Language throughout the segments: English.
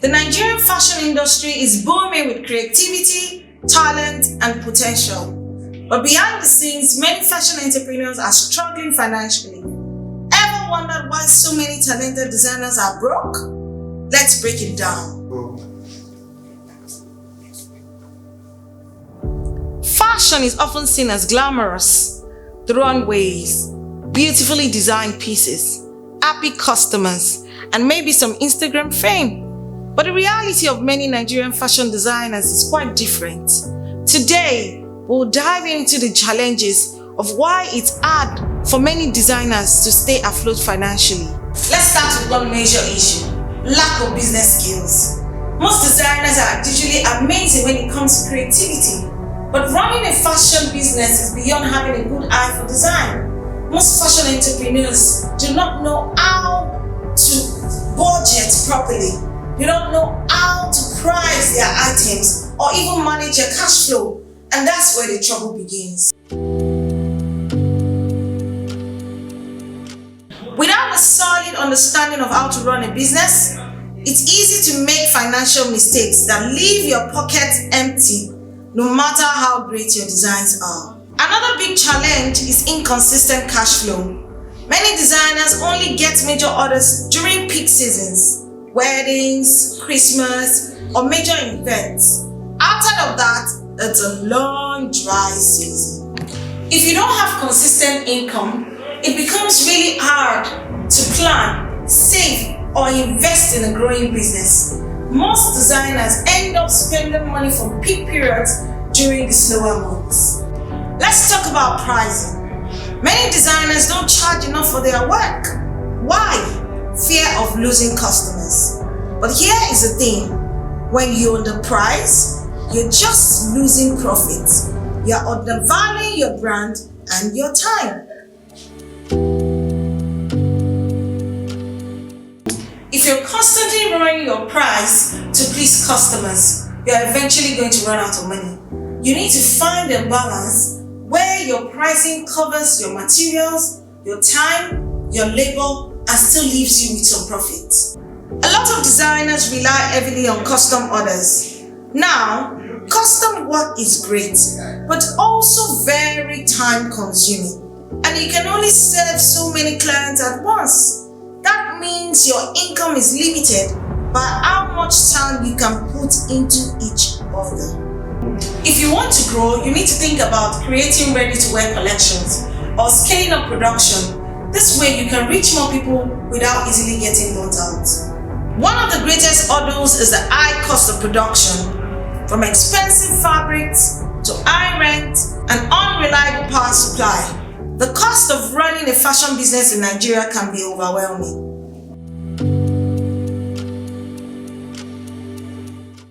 The Nigerian fashion industry is booming with creativity, talent, and potential. But behind the scenes, many fashion entrepreneurs are struggling financially. Ever wondered why so many talented designers are broke? Let's break it down. Fashion is often seen as glamorous. The runways, beautifully designed pieces, happy customers, and maybe some Instagram fame. But the reality of many Nigerian fashion designers is quite different. Today, we'll dive into the challenges of why it's hard for many designers to stay afloat financially. Let's start with one major issue: lack of business skills. Most designers are usually amazing when it comes to creativity, but running a fashion business is beyond having a good eye for design. Most fashion entrepreneurs do not know how to budget properly. You don't know how to price their items or even manage your cash flow, and that's where the trouble begins. Without a solid understanding of how to run a business, it's easy to make financial mistakes that leave your pockets empty, no matter how great your designs are. Another big challenge is inconsistent cash flow. Many designers only get major orders during peak seasons, weddings, Christmas, or major events. Outside of that, it's a long, dry season. If you don't have consistent income, it becomes really hard to plan, save, or invest in a growing business. Most designers end up spending money from peak periods during the slower months. Let's talk about pricing. Many designers don't charge enough for their work. Why? Fear of losing customers. But here is the thing: when you're underpriced, you're just losing profit. You're undervaluing your brand and your time. If you're constantly lowering your price to please customers, you're eventually going to run out of money. You need to find a balance where your pricing covers your materials, your time, your labor, and still leaves you with some profit. A lot of designers rely heavily on custom orders. Now, custom work is great, but also very time consuming. And you can only serve so many clients at once. That means your income is limited by how much time you can put into each order. If you want to grow, you need to think about creating ready-to-wear collections or scaling up production. This way you can reach more people without easily getting burnt out. One of the greatest hurdles is the high cost of production. From expensive fabrics to high rent and unreliable power supply, the cost of running a fashion business in Nigeria can be overwhelming.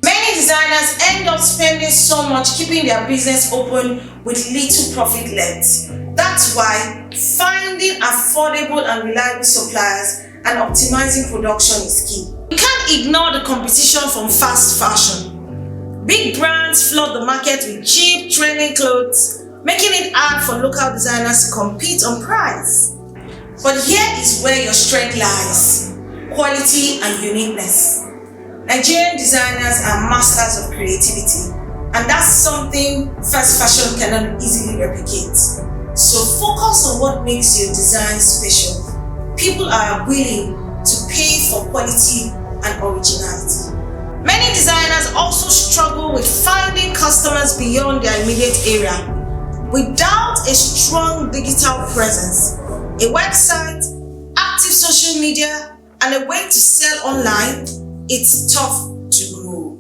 Many designers end up spending so much keeping their business open with little profit left. That's why finding affordable and reliable suppliers and optimizing production is key. You can't ignore the competition from fast fashion. Big brands flood the market with cheap, trending clothes, making it hard for local designers to compete on price. But here is where your strength lies: quality and uniqueness. Nigerian designers are masters of creativity, and that's something fast fashion cannot easily replicate. So focus on what makes your design special. People are willing to pay for quality and originality. Many designers also struggle with finding customers beyond their immediate area. Without a strong digital presence, a website, active social media, and a way to sell online, it's tough to grow.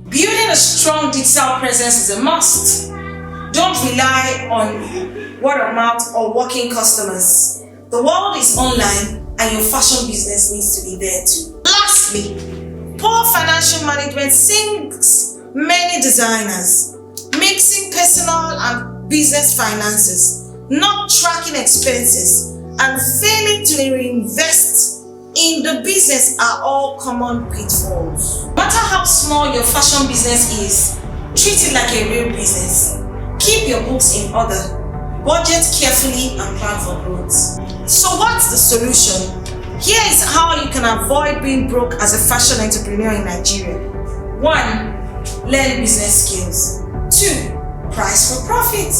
Building a strong digital presence is a must. Don't rely on word of mouth or walk-in customers. The world is online, and your fashion business needs to be there too. Lastly, poor financial management sinks many designers. Mixing personal and business finances, not tracking expenses, and failing to reinvest in the business are all common pitfalls. No matter how small your fashion business is, treat it like a real business. Keep your books in order, budget carefully, and plan for growth. So what's the solution? Here is how you can avoid being broke as a fashion entrepreneur in Nigeria. 1. Learn business skills. 2. Price for profit.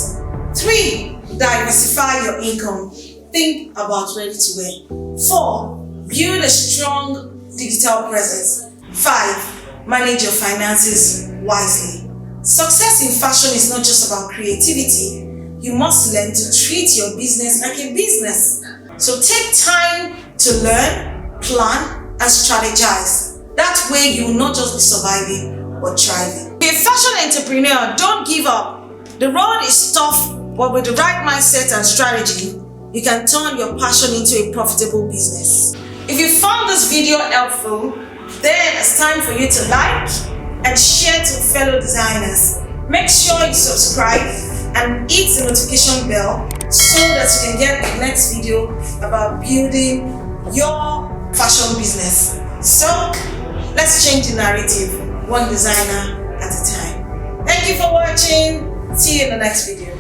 3. Diversify your income. Think about ready to wear. 4. Build a strong digital presence. 5. Manage your finances wisely. Success in fashion is not just about creativity. You must learn to treat your business like a business. So take time to learn, plan, and strategize. That way you will not just be surviving, but thriving. Be a fashion entrepreneur, don't give up. The road is tough, but with the right mindset and strategy, you can turn your passion into a profitable business. If you found this video helpful, then it's time for you to like and share to fellow designers. Make sure you subscribe and hit the notification bell so that you can get the next video about building your fashion business. So, let's change the narrative, one designer at a time. Thank you for watching. See you in the next video.